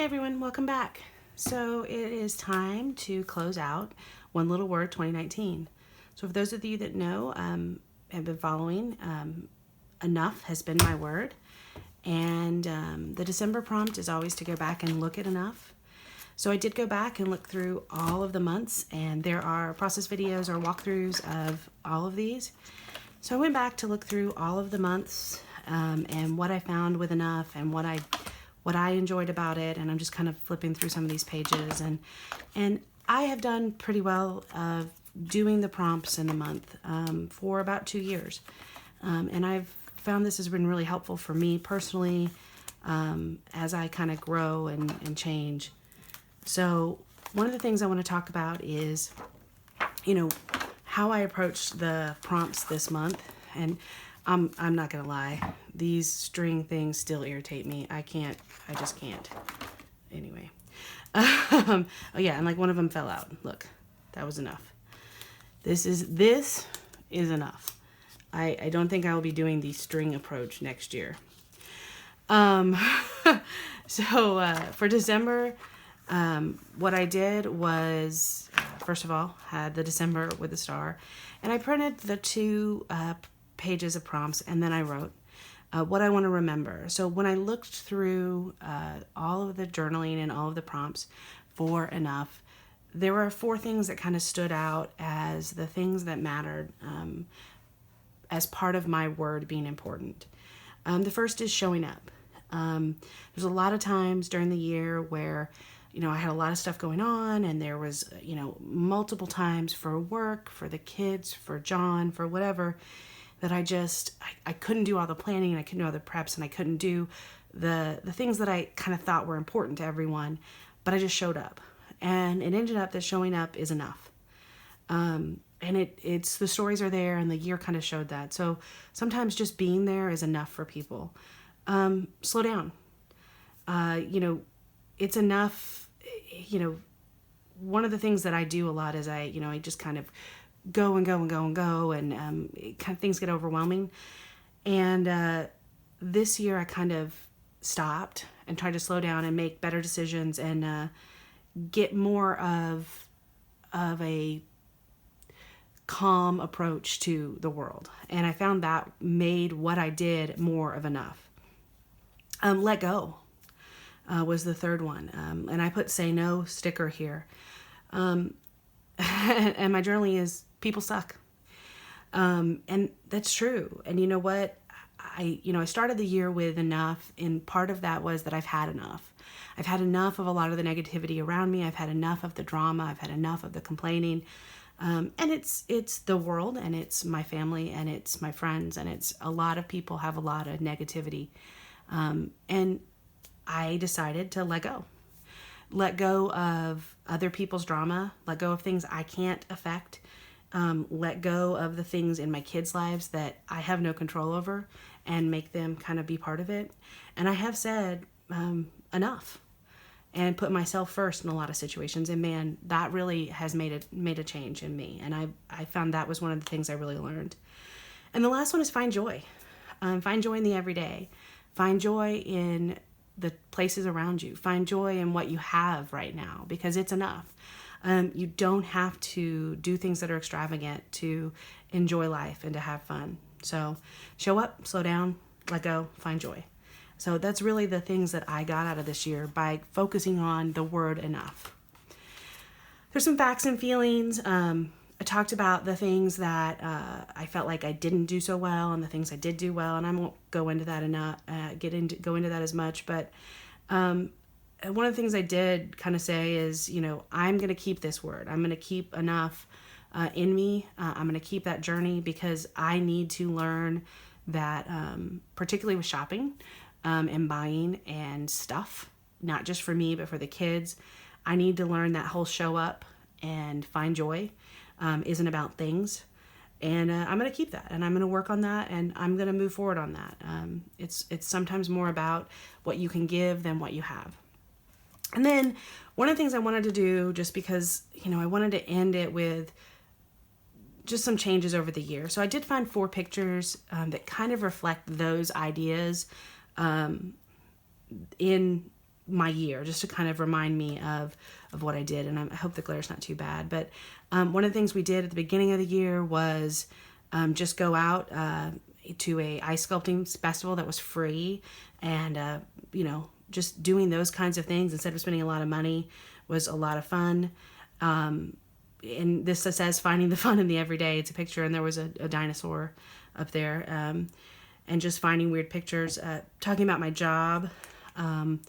everyone, welcome back. So it is time to close out One Little Word 2019. So for those of you that know, have been following, enough has been my word. And the December prompt is always to go back and look at enough. So I did go back and look through all of the months, and there are process videos or walkthroughs of all of these. So I went back to look through all of the months and what I found with enough and what I enjoyed about it, and I'm just kind of flipping through some of these pages, and I have done pretty well of doing the prompts in the month for about 2 years, and I've found this has been really helpful for me personally as I kind of grow and change. So one of the things I want to talk about is, how I approached the prompts this month, and I'm not gonna lie, these string things still irritate me. I just can't. Anyway. Oh yeah, and like one of them fell out. Look, that was enough. This is enough. I don't think I will be doing the string approach next year. So for December, what I did was, first of all, had the December with the star, and I printed the two pages of prompts, and then I wrote what I want to remember. So when I looked through all of the journaling and all of the prompts for enough, there were 4 things that kind of stood out as the things that mattered as part of my word being important. The first is showing up. There's a lot of times during the year where I had a lot of stuff going on, and there was, multiple times for work, for the kids, for John, for whatever, that I couldn't do all the planning, and I couldn't do all the preps, and I couldn't do the things that I kind of thought were important to everyone, but I just showed up. And it ended up that showing up is enough. And it's the stories are there, and the year kind of showed that. So sometimes just being there is enough for people. Slow down. It's enough. One of the things that I do a lot is I just kind of go and go and go and go, and kind of things get overwhelming. And this year I kind of stopped and tried to slow down and make better decisions and get more of a calm approach to the world. And I found that made what I did more of enough. Let go was the third one. And I put say no sticker here. And my journaling is people suck. And that's true. And you know what? I started the year with enough, and part of that was that I've had enough. I've had enough of a lot of the negativity around me. I've had enough of the drama. I've had enough of the complaining. And it's the world, and it's my family, and it's my friends, and it's a lot of people have a lot of negativity. And I decided to let go of other people's drama, let go of things I can't affect, let go of the things in my kids' lives that I have no control over, and make them kind of be part of it. And I have said enough, and put myself first in a lot of situations. And man, that really has made a change in me. And I found that was one of the things I really learned. And the last one is find joy. Find joy in the everyday. Find joy in the places around you. Find joy in what you have right now, because it's enough. You don't have to do things that are extravagant to enjoy life and to have fun. So show up, slow down, let go, find joy. So that's really the things that I got out of this year by focusing on the word enough. There's some facts and feelings. I talked about the things that I felt like I didn't do so well, and the things I did do well, and I won't go into that go into that as much. But one of the things I did kind of say is, I'm going to keep this word. I'm going to keep enough in me. I'm going to keep that journey, because I need to learn that, particularly with shopping and buying and stuff, not just for me, but for the kids. I need to learn that whole show up and find joy isn't about things. And I'm going to keep that, and I'm going to work on that, and I'm going to move forward on that. It's sometimes more about what you can give than what you have. And then one of the things I wanted to do, just because, I wanted to end it with just some changes over the year. So I did find 4 pictures that kind of reflect those ideas in my year, just to kind of remind me of what I did. And I hope the glare's not too bad. But one of the things we did at the beginning of the year was just go out to a ice sculpting festival that was free, and just doing those kinds of things instead of spending a lot of money was a lot of fun. And this says finding the fun in the everyday. It's a picture, and there was a dinosaur up there, and just finding weird pictures, talking about my job, and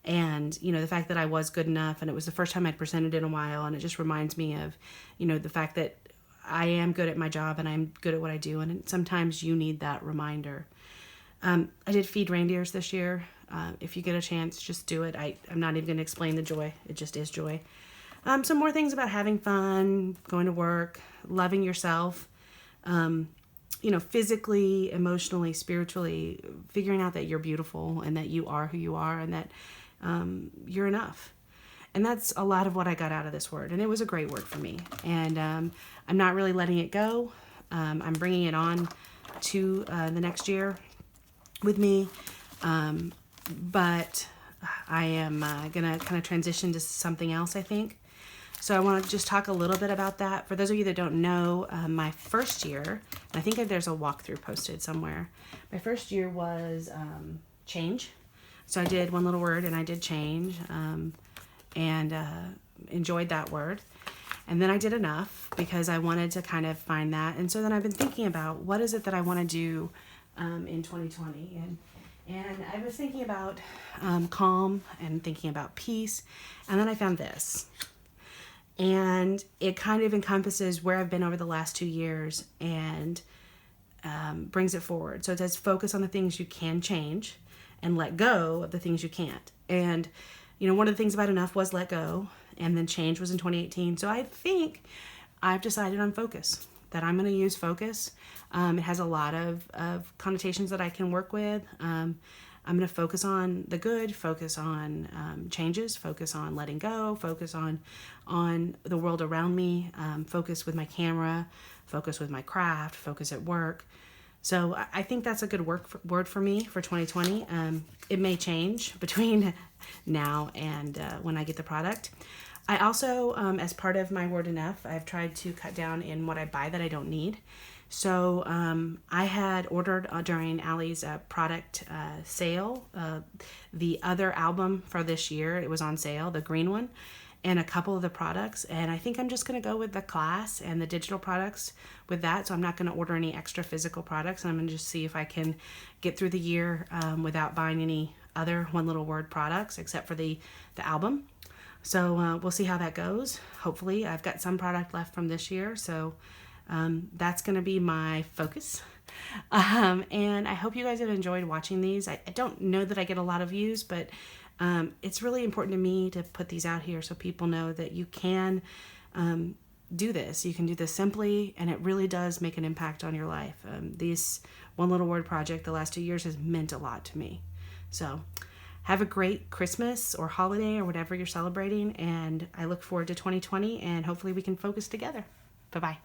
the fact that I was good enough, and it was the first time I'd presented in a while, and it just reminds me of the fact that I am good at my job and I'm good at what I do, and sometimes you need that reminder. I did feed reindeers this year. If you get a chance, just do it. I'm not even going to explain the joy. It just is joy. Some more things about having fun, going to work, loving yourself, physically, emotionally, spiritually, figuring out that you're beautiful and that you are who you are, and that you're enough. And that's a lot of what I got out of this word. And it was a great word for me. And I'm not really letting it go. I'm bringing it on to the next year with me. But I am going to kind of transition to something else, I think. So I want to just talk a little bit about that. For those of you that don't know, my first year, and I think there's a walkthrough posted somewhere. My first year was change. So I did one little word and I did change, and enjoyed that word. And then I did enough because I wanted to kind of find that. And so then I've been thinking about what is it that I want to do in 2020. And I was thinking about calm and thinking about peace. And then I found this. And it kind of encompasses where I've been over the last 2 years and brings it forward. So it says focus on the things you can change and let go of the things you can't. And, one of the things about enough was let go, and then change was in 2018. So I think I've decided on focus, that I'm going to use focus. It has a lot of connotations that I can work with. I'm going to focus on the good, focus on changes, focus on letting go, focus on the world around me, focus with my camera, focus with my craft, focus at work. So I think that's a good word for me for 2020. It may change between now and when I get the product. I also, as part of my word enough, I've tried to cut down in what I buy that I don't need. So I had ordered during Allie's product sale the other album for this year. It was on sale, the green one, and a couple of the products. And I think I'm just going to go with the class and the digital products with that. So I'm not going to order any extra physical products. I'm going to just see if I can get through the year without buying any other one little word products except for the album. So we'll see how that goes. Hopefully I've got some product left from this year. So that's going to be my focus. And I hope you guys have enjoyed watching these. I don't know that I get a lot of views, but it's really important to me to put these out here so people know that you can do this. You can do this simply, and it really does make an impact on your life. This one little word project the last 2 years has meant a lot to me. So have a great Christmas or holiday or whatever you're celebrating, and I look forward to 2020, and hopefully we can focus together. Bye-bye.